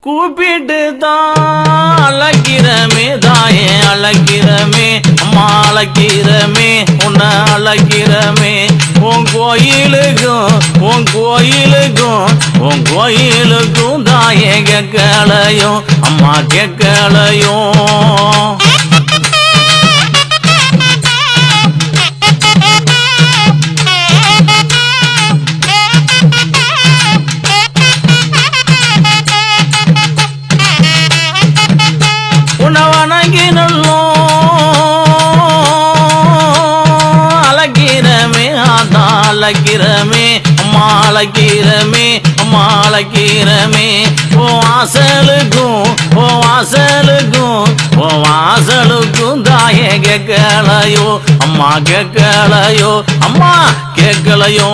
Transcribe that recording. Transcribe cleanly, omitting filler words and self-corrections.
கூப்பிட்டு தான் அழைக்கிறமே தாயே அழைக்கிறமே அம்மா அழைக்கிறமே உன்னை அழைக்கிறமே உன் கோயிலுக்கும் தாயே கேட்கலையும் அம்மா கேட்கலையும் அழைக்கிறமே அம்மா அழைக்கிறமே அம்மா அழைக்கிறமே ஓ வாசலுக்கும் தாயே கேட்கலையோ அம்மா கேட்கலையோ அம்மா கேட்கலையோ